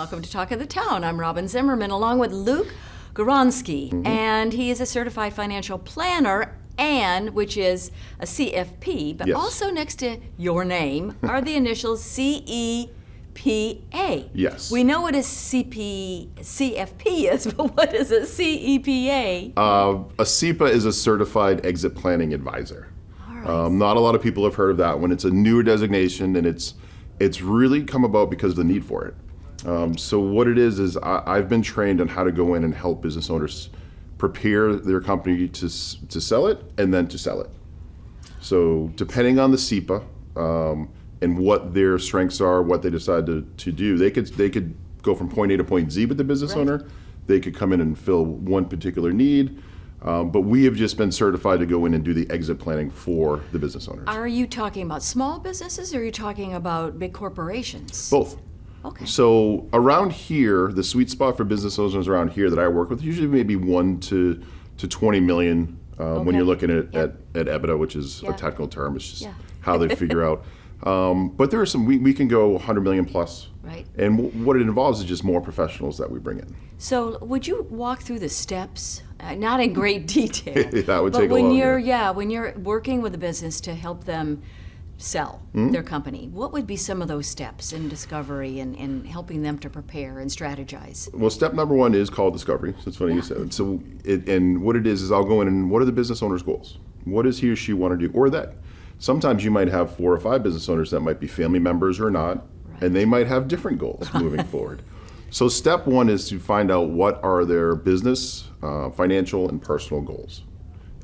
Welcome to Talk of the Town. I'm Robin Zimmerman along with Luke Gawronski, and he is a certified financial planner which is a CFP, but Yes. also next to your name are the initials CEPA. Yes. We know what a CFP is, but what is a CEPA? A CEPA is a Certified Exit Planning Advisor. All right. Not a lot of people have heard of that one. It's a newer designation, and it's really come about because of the need for it. So what it is I've been trained on how to go in and help business owners prepare their company to sell it and then to sell it. So depending on the CEPA and what their strengths are, what they decide to do, they could go from point A to point Z with the business owner. They could come in and fill one particular need. But we have just been certified to go in and do the exit planning for the business owners. Are you talking about small businesses or are you talking about big corporations? Both. Okay. So around here, the sweet spot for business owners around here that I work with, usually maybe 1 to 20 million when you're looking at EBITDA, which is a technical term. It's just how they figure out. But there are some, we can go 100 million plus. Right. And what it involves is just more professionals that we bring in. So would you walk through the steps? Not in great detail. That would but take a when while. when you're working with a business to help them sell their company, what would be some of those steps in discovery and helping them to prepare and strategize? Well, step number 1 is called discovery. So it's funny you said. So and what it is I'll go in and what are the business owner's goals? What does he or she want to do? Or that. Sometimes you might have 4 or 5 business owners that might be family members or not, and they might have different goals moving forward. So step 1 is to find out what are their business, financial, and personal goals.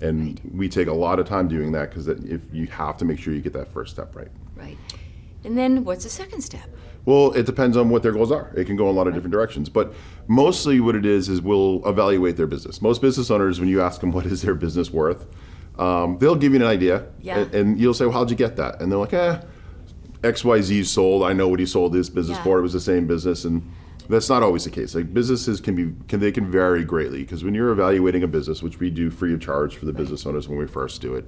And we take a lot of time doing that because if you have to make sure you get that first step right. Right. And then what's the second step? Well, it depends on what their goals are. It can go in a lot of different directions. But mostly what it is we'll evaluate their business. Most business owners, when you ask them what is their business worth, they'll give you an idea. Yeah. And you'll say, well, how'd you get that? And they're like, XYZ sold. I know what he sold this business for. It was the same business. And that's not always the case. Like businesses can vary greatly because when you're evaluating a business, which we do free of charge for the business owners when we first do it,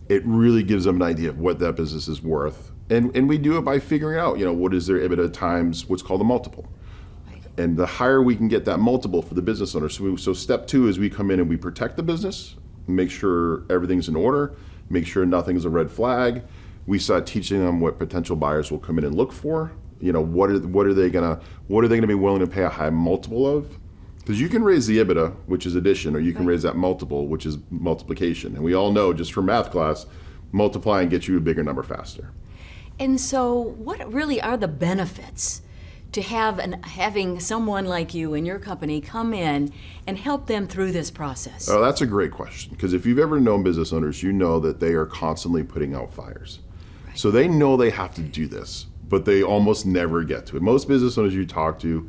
it really gives them an idea of what that business is worth. And we do it by figuring out, what is their EBITDA times what's called a multiple. Right. And the higher we can get that multiple for the business owner. So step 2 is we come in and we protect the business, make sure everything's in order, make sure nothing's a red flag. We start teaching them what potential buyers will come in and look for. What are they gonna be willing to pay a high multiple of? Because you can raise the EBITDA, which is addition, or you can raise that multiple, which is multiplication. And we all know just from math class, multiplying gets you a bigger number faster. And so what really are the benefits to having someone like you in your company come in and help them through this process? Oh, that's a great question. Because if you've ever known business owners, you know that they are constantly putting out fires. Right. So they know they have to do this, but they almost never get to it. Most business owners you talk to,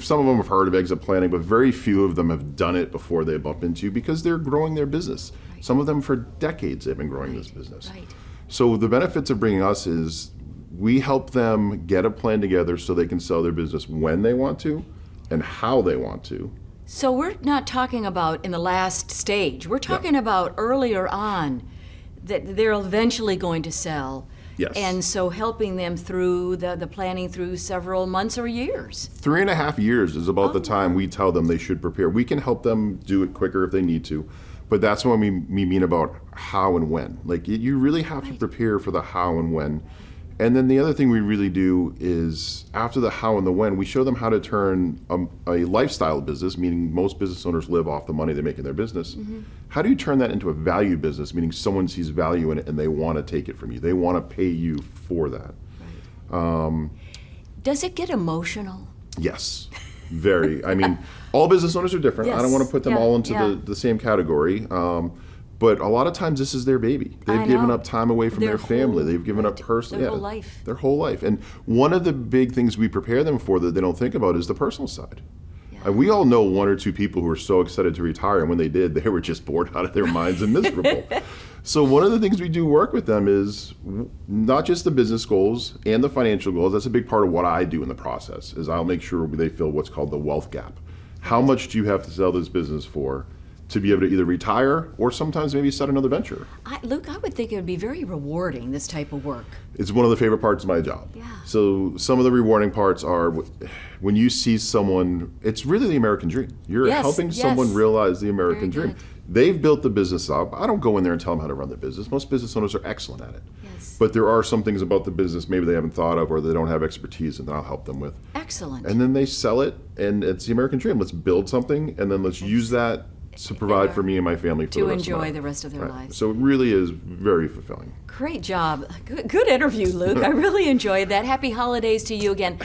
some of them have heard of exit planning, but very few of them have done it before they bump into you because they're growing their business. Right. Some of them for decades they've been growing this business. Right. So the benefits of bringing us is we help them get a plan together so they can sell their business when they want to and how they want to. So we're not talking about in the last stage. We're talking about earlier on that they're eventually going to sell. Yes. And so helping them through the planning through several months or years. 3.5 years is about the time we tell them they should prepare. We can help them do it quicker if they need to, but that's what we mean about how and when. Like you really have to prepare for the how and when. And then the other thing we really do is after the how and the when, we show them how to turn a lifestyle business, meaning most business owners live off the money they make in their business. Mm-hmm. How do you turn that into a value business, meaning someone sees value in it and they want to take it from you. They want to pay you for that. Right. Does it get emotional? Yes, very. I mean, all business owners are different. Yes. I don't want to put them all into the same category. But a lot of times this is their baby. They've given up time away from their family. They've given up personal, their whole life. Their whole life. And one of the big things we prepare them for that they don't think about is the personal side. Yeah. We all know 1 or 2 people who are so excited to retire, and when they did, they were just bored out of their minds and miserable. So one of the things we do work with them is not just the business goals and the financial goals. That's a big part of what I do in the process, is I'll make sure they fill what's called the wealth gap. How much do you have to sell this business for to be able to either retire or sometimes maybe start another venture. Luke, I would think it would be very rewarding, this type of work. It's one of the favorite parts of my job. Yeah. So some of the rewarding parts are when you see someone, it's really the American dream. You're Yes, helping yes. someone realize the American Very dream. good. They've built the business up. I don't go in there and tell them how to run their business. Most business owners are excellent at it. Yes. But there are some things about the business maybe they haven't thought of or they don't have expertise in that I'll help them with. Excellent. And then they sell it, and it's the American dream. Let's build something, and then let's use that to provide for me and my family for to the rest of enjoy my life. the rest of their Right. lives. So it really is very fulfilling. Great job. Good interview, Luke. I really enjoyed that. Happy holidays to you again.